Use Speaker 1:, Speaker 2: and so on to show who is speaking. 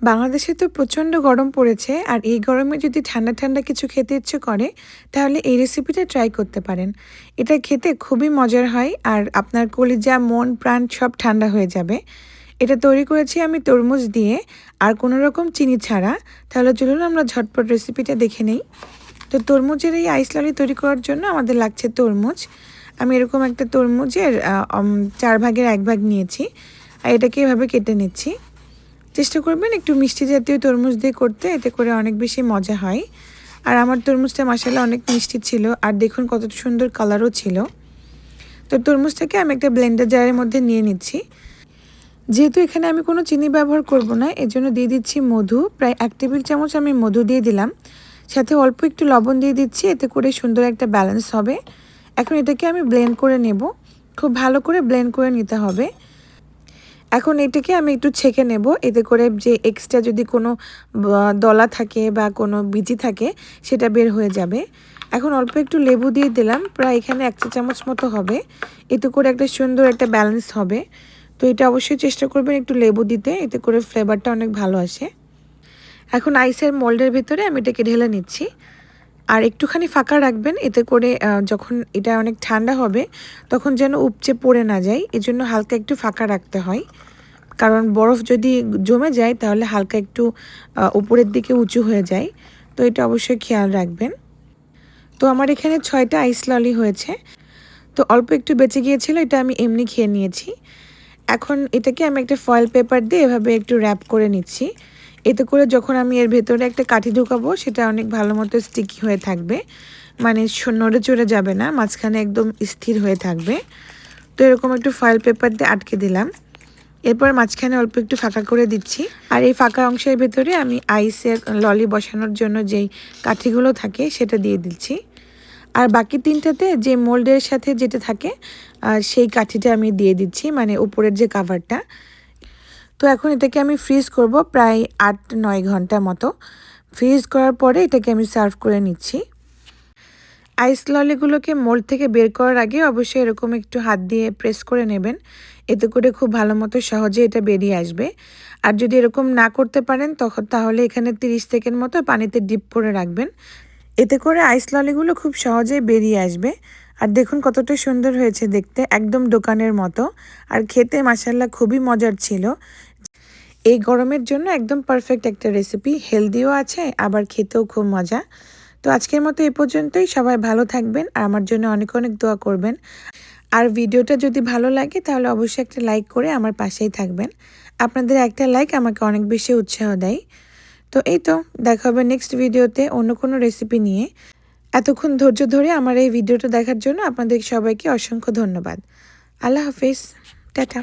Speaker 1: বাংলাদেশে তো প্রচণ্ড গরম পড়েছে, আর এই গরমে যদি ঠান্ডা ঠান্ডা কিছু খেতে ইচ্ছে করে তাহলে এই রেসিপিটা ট্রাই করতে পারেন। এটা খেতে খুবই মজার হয়, আর আপনার কলিজা মন প্রাণ সব ঠান্ডা হয়ে যাবে। এটা তৈরি করেছি আমি তরমুজ দিয়ে, আর কোনো রকম চিনি ছাড়া। তাহলে চলুন আমরা ঝটপট রেসিপিটা দেখে নেই। তো তরমুজের এই আইস ললি তৈরি করার জন্য আমাদের লাগছে তরমুজ। আমি এরকম একটা তরমুজের 4 ভাগের 1 ভাগ নিয়েছি, আর এটাকে এভাবে কেটে নিচ্ছি। চেষ্টা করবেন একটু মিষ্টি জাতীয় তরমুজ দিয়ে করতে, এতে করে অনেক বেশি মজা হয়। আর আমার তরমুজটা মাশাআল্লাহ অনেক মিষ্টি ছিল, আর দেখুন কত সুন্দর কালারও ছিল। তো তরমুজটাকে আমি একটা ব্লেন্ডার জারের মধ্যে নিয়ে নিচ্ছি। যেহেতু এখানে আমি কোনো চিনি ব্যবহার করব না, এজন্য দিয়ে দিচ্ছি মধু। প্রায় 1 টেবিল চামচ আমি মধু দিয়ে দিলাম, সাথে অল্প একটু লবণ দিয়ে দিচ্ছি, এতে করে সুন্দর একটা ব্যালেন্স হবে। এখন এটাকে আমি ব্লেন্ড করে নেব, খুব ভালো করে ব্লেন্ড করে নিতে হবে। এখন এটাকে আমি একটু ছেঁকে নেব, এতে করে যে এক্সট্রা যদি কোনো দলা থাকে বা কোনো বিচি থাকে সেটা বের হয়ে যাবে। এখন অল্প একটু লেবু দিয়ে দিলাম, প্রায় এখানে 1 চা চামচ মতো হবে। এতে করে একটা সুন্দর একটা ব্যালেন্স হবে। তো এটা অবশ্যই চেষ্টা করবেন একটু লেবু দিতে, এতে করে ফ্লেভারটা অনেক ভালো আসে। এখন আইসের মোল্ডের ভিতরে আমি এটাকে ঢেলে নিচ্ছি, আর একটুখানি ফাঁকা রাখবেন, এতে করে যখন এটা অনেক ঠান্ডা হবে তখন যেন উপচে পড়ে না যায়। এজন্য হালকা একটু ফাঁকা রাখতে হয়, কারণ বরফ যদি জমে যায় তাহলে হালকা একটু উপরের দিকে উঁচু হয়ে যায়। তো এটা অবশ্যই খেয়াল রাখবেন। তো আমার এখানে 6টা আইস ললি হয়েছে, তো অল্প একটু বেঁচে গিয়েছিল, এটা আমি এমনি খেয়ে নিয়েছি। এখন এটাকে আমি একটা ফয়েল পেপার দিয়ে এভাবে একটু র্যাপ করে নিচ্ছি, এতে করে যখন আমি এর ভেতরে একটা কাঠি ঢোকাবো সেটা অনেক ভালো মতো স্টিকি হয়ে থাকবে, মানে নড়ে চড়ে যাবে না, মাঝখানে একদম স্থির হয়ে থাকবে। তো এরকম একটু ফয়েল পেপার দিয়ে আটকে দিলাম। এরপর মাঝখানে অল্প একটু ফাঁকা করে দিচ্ছি, আর এই ফাঁকা অংশের ভেতরে আমি আইসের ললি বসানোর জন্য যেই কাঠিগুলো থাকে সেটা দিয়ে দিচ্ছি। আর বাকি 3টাতে যে মোল্ডের সাথে যেটা থাকে সেই কাঠিটা আমি দিয়ে দিচ্ছি, মানে উপরের যে কাভারটা। তো এখন এটাকে আমি ফ্রিজ করব প্রায় 8-9 ঘন্টা মতো। ফ্রিজ করার পরে এটাকে আমি সার্ভ করে নিচ্ছি। আইস ললিগুলোকে মোল্ড থেকে বের করার আগে অবশ্যই এরকম একটু হাত দিয়ে প্রেস করে নেবেন, এতে করে খুব ভালো মতো সহজে এটা বেরিয়ে আসবে। আর যদি এরকম না করতে পারেন তাহলে এখানে 30 সেকেন্ড মতো পানিতে ডিপ করে রাখবেন, এতে করে আইস ললিগুলো খুব সহজেই বেরিয়ে আসবে। আর দেখুন কতটা সুন্দর হয়েছে দেখতে, একদম দোকানের মতো। আর খেতে মাশাআল্লাহ খুবই মজার ছিল। এই গরমের জন্য একদম পারফেক্ট একটা রেসিপি, হেলদিও আছে আবার খেতেও খুব মজা। তো আজকের মতো এই পর্যন্তই। সবাই ভালো থাকবেন আর আমার জন্য অনেক অনেক দোয়া করবেন। আর ভিডিওটা যদি ভালো লাগে তাহলে অবশ্যই একটা লাইক করে আমার পাশেই থাকবেন। আপনাদের একটা লাইক আমাকে অনেক বেশি উৎসাহ দেয়। তো এই তো, দেখা হবে নেক্সট ভিডিওতে অন্য কোনো রেসিপি নিয়ে। এতক্ষণ ধৈর্য ধরে আমার এই ভিডিওটা দেখার জন্য আপনাদের সবাইকে অসংখ্য ধন্যবাদ। আল্লাহ হাফিজ, টাটা।